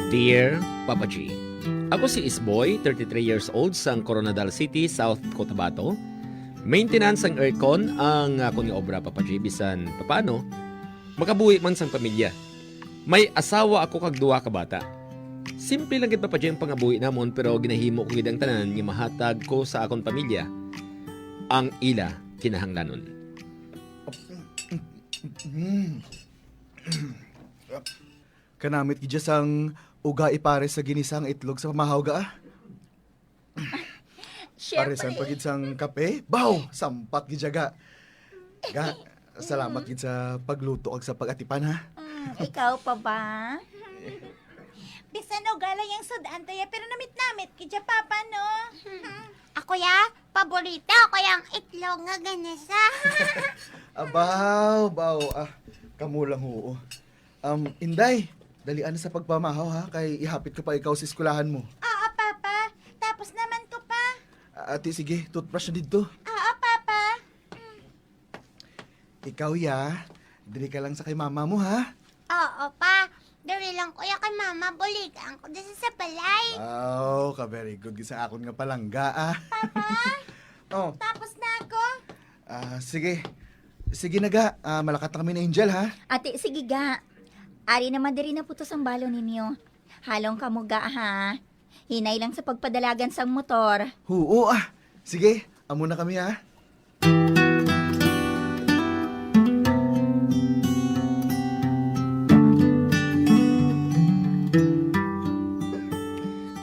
Dear Papa G, ako si Isboy, 33 years old sa Coronadal City, South Cotabato. Maintenance ang aircon ang ako ni obra Papa G, bisan papano makabuhi man sang pamilya. May asawa ako kag duwa ka bata. Simple lang gid Papa G ang pangabuhi namon, pero ginahimo ko gid ang tanan nga mahatag ko sa akon pamilya ang ila kinahanglanon. Kanamit gidya sang uga ipare sa ginisang itlog sa pamahaw ga. Paresan Siyempre. pagid sang kape. Baw, sampat gidya ga. Ga, salamat gid sa pagluto ag sa pag-atipan ha. Ikaw pa ba? Bisan o gala yung sudan tayo, pero namit-namit kidya papa, no? Ako ya, paborito ko yung itlog nga ganesa. Abaw, baw. Kamulang oo. Inday, dalian na sa pagpamahaw ha, kay ihapit ko pa ikaw sa eskulahan mo. Oo, papa. Tapos naman ko pa. Ati, sige, toothbrush na dito. Oo, papa. Ikaw ya, dili ka lang sa kay mama mo ha. Oo pa, dari lang kuya kay mama, buligan ko dito sa balay. Wow, ka-very good sa akon nga palangga Papa, Oh, tapos na ako. sige. Sige na ga, malakat na kami na Angel ha. Ate, sige ga. Ari naman diri na putos ang balo ninyo. Halong kamuga ha. Hinay lang sa pagpadalagan sang motor. Oo sige, amo na kami ha.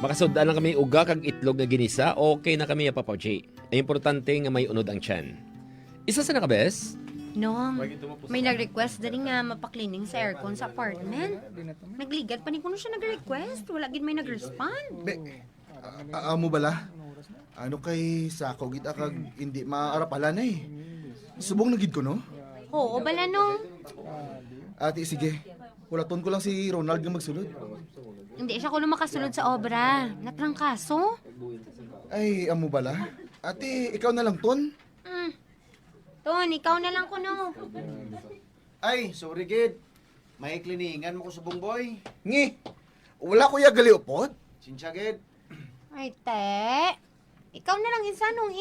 Makasudaan lang kami uga kag itlog nga ginisa, okay na kami Papa G. Ay importante nga may unod ang tiyan. Isa sa nakabes? Nong, may nag-request din nga mapaklining sa aircon sa apartment. Nagligat pa ni kuno siya nag-request. Wala gid may nag-respond. Be, amo bala? Ano kay sako gid kag hindi maarapalan Subong na gid ko no? Oo, bala nung. Ate, sige. Hulaton ko lang si Ronald nga magsulod. Hindi siya kuno makasulod sa obra. Natrangkaso. Ay, amo bala? Ate, ikaw na lang ton. Ton, ikaw na lang kuno. Ay, sorry kid. May kliningan mo ko sa bungboy. Ngi, wala ko ya galiupot. Sinsya kid. Ay, te. Ikaw na lang isa nung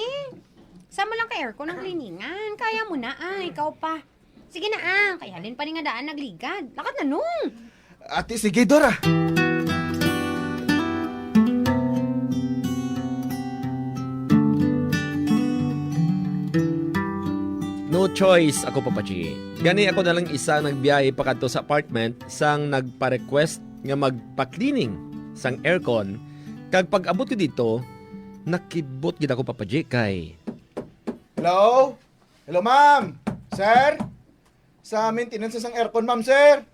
Sama lang kay aircon ang kliningan. Kaya mo na ikaw pa. Sige na kaya halin pa ni nga daan nagligad. Lakat na nung. Ate, sige Dora. No choice ako Papa G. Gani ako na lang isa nagbiyahe pa kadto sa apartment sang nagpa-request nga magpa-cleaning sang aircon. Kag pag abot ko dito, nakibot gid ako Papa G kay Hello? Hello, ma'am? Sir? Sa maintenance sang aircon, ma'am, sir?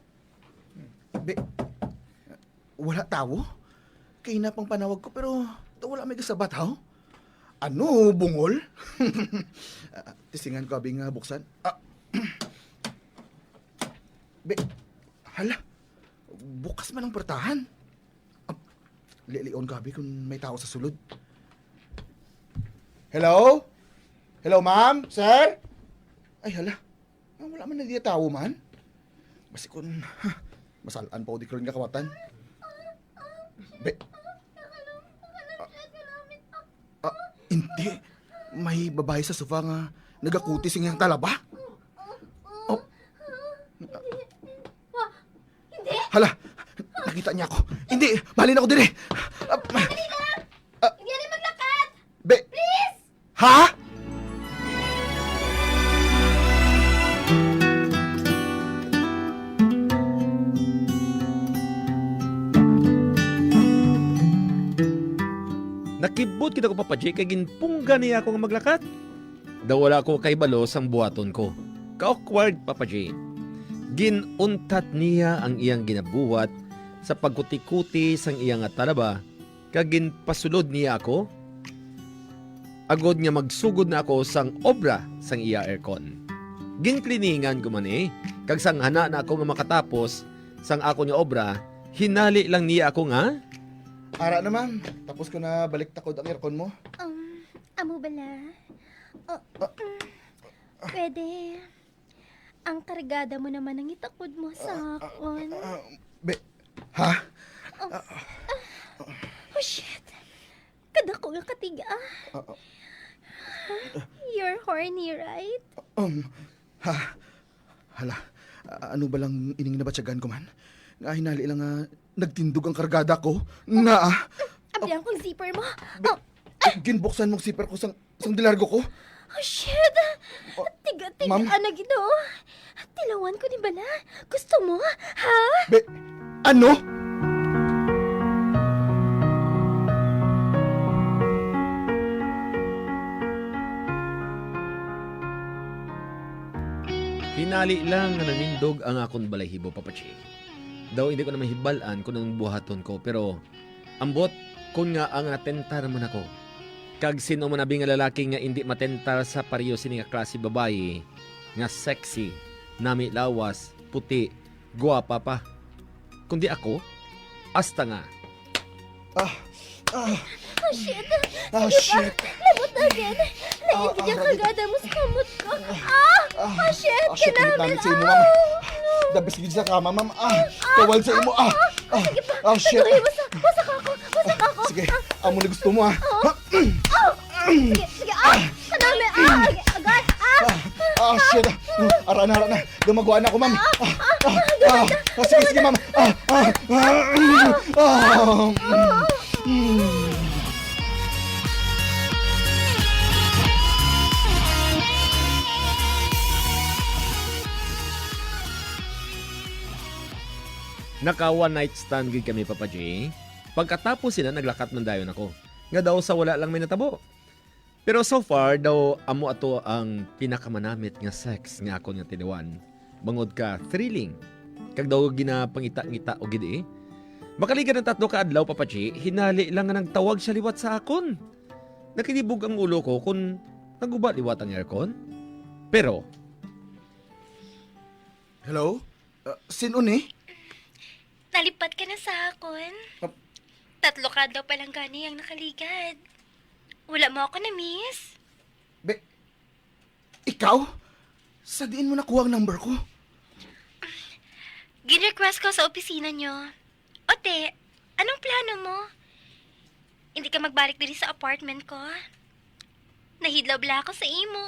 Be, wala tao? Kaya na pang panawag ko, pero wala may kasabat, ha? Ano, bungol? Tisingan ko abing buksan. Be, hala, bukas man ang portahan. Lion ko abi kung may tao sa sulod. Hello? Hello, ma'am? Sir? Ay, hala. Wala man na diya tao, man. Basi kung masalaan pa o di ko rin kakawatan. Be, hindi. May babae sa sofa nga nagakutis ng talaba. Oh. Hindi! Hala, nakita niya ako. Hindi, mahalin ako din eh. Hindi rin maglakad! Be, Please! ha? nakibot kita ko Papa G kay ginpungga niya ako nga maglakat. Daw wala ko kay balo sang buhaton ko. Ka-awkward Papa G. Ginuntat niya ang iyang ginabuhat sa pagkuti-kuti sang iyang talaba kag ginpasulod niya ako. Agod nga magsugod na ako sang obra sang iya aircon. Ginkliningan ko man kag sang hana na ako nga makatapos sang ako ni obra, hinali lang niya ako nga. Ara na, ma'am. Tapos ko na balik takod ang aircon mo. Amo bala? Pwede. Ang kargada mo naman ang itakod mo sa akon. Ha? Oh, shit. Kadako nga katiga. You're horny, right? Ha? Hala, ano ba lang ining nabatsagan ko man? Nga hinali lang nagtindog ang kargada ko. Nga Abiyang kong zipper mo. ginbuksan mong zipper ko sang dilargo ko. Oh, shit. Tiga-tiga Ma'am? na gido. Tilawan ko ni bala. Gusto mo? Ha? Ano? Hinali lang nga nanindog ang akong balahibo, Papachi. Daw hindi ko na mahibalaan kung anong buhaton ko, pero ambot kun nga ang atentar man ako. Kag sino man abi nga lalaki nga hindi matentar sa pariyo sini nga klase babae, nga sexy, nami lawas, puti, guwapa pa. Kundi ako, hasta nga. Oh, shit. Shit. Labot again. Lain kanya kargada mo sa kamot ko. Oh, shit. Shit, ulit namin sa imo, ma'am. Dabis gid sa kama, ma'am. Kawal sa imo. Shit. Wasak ako. Sige, amo na gusto mo, Sige. Kanami. Agad. Shit. Ara na. Gumagawa na ako, ma'am. Sige, ma'am. Naka one night stand gid kami, Papa J. Pagkatapos sila naglakat man dayon ako. Nga daw sa wala lang may natabo. Pero so far daw amo ato ang pinakamanamit nga sex nga ako nga tinuan. Bangod ka thrilling. Kag daw ginapangita-ngita o gid eh. Makaligan ng 3 ka adlaw, Papa J, hinali lang nga nang tawag siya liwat sa akon. Nakinibog ang ulo ko kung naguba liwat ang aircon. Pero Hello? Sino ni? Nalipat ka na sa akon. 3 ka daw palang gani ang nakaligad. Wala mo ako na-miss. Ikaw? Sa diin mo nakuha ang number ko? Gin-request ko sa opisina nyo. Ote, anong plano mo? Hindi ka magbalik din sa apartment ko? Nahidlaw bla ako sa imo.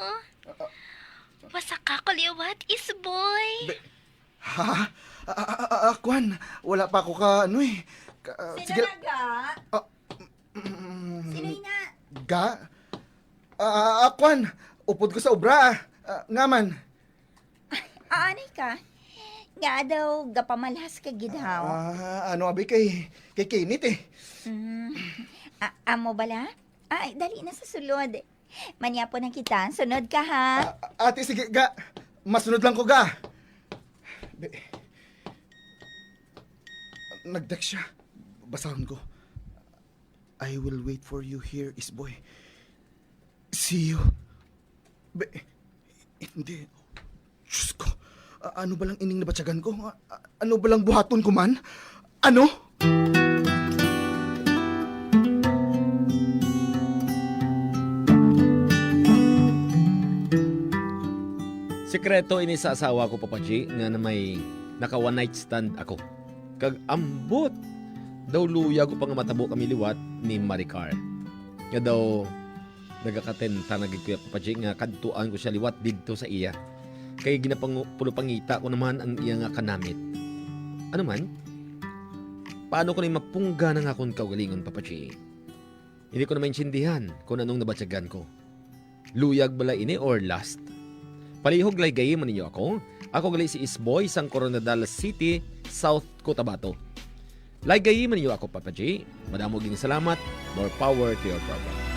Wasak ka liwat, isboy. Ha? Kwan, wala pa ako ka ano eh. Sige. Sino na? Ga? Kwan, upod ko sa obra. Ngaman. Aanay ka? Nga daw, gapamalhas ka gidhaw. Ano abi kay Kinit eh. Amo bala? Ay, dali na sa sulod. Manya po na kita. Sunod ka, ha? Ate, sige, ga. Masunod lang ko, ga. Nag-text siya. Basahan ko. I will wait for you here, Isboy. See you. Hindi. Diyos ko. Ano ba lang ining nabatsagan ko? Ano ba lang buhaton ko man? Ano? sekreto ini sa asawa ko, Papa G, nga na may naka one night stand ako. Kag ambot daw luya ko pang matabo kami liwat ni Maricar. Nga daw nagakatenta na gid kuya, Papa G, nga kadtuan ko siya liwat didto sa iya. Kay ginapangita ko naman ang iya nga kanamit. Ano man? Paano ko na mapungga ng akong kaugalingon, Papa G? Hindi ko na maintindihan kung anong nabatsagan ko. Luyag bala ini or last? Palihog laygay mo ninyo ako. Ako gali si Isboy sang Coronadal City, South Cotabato. Laygay mo ninyo ako, Papa J. Madamog din salamat. More power to your program.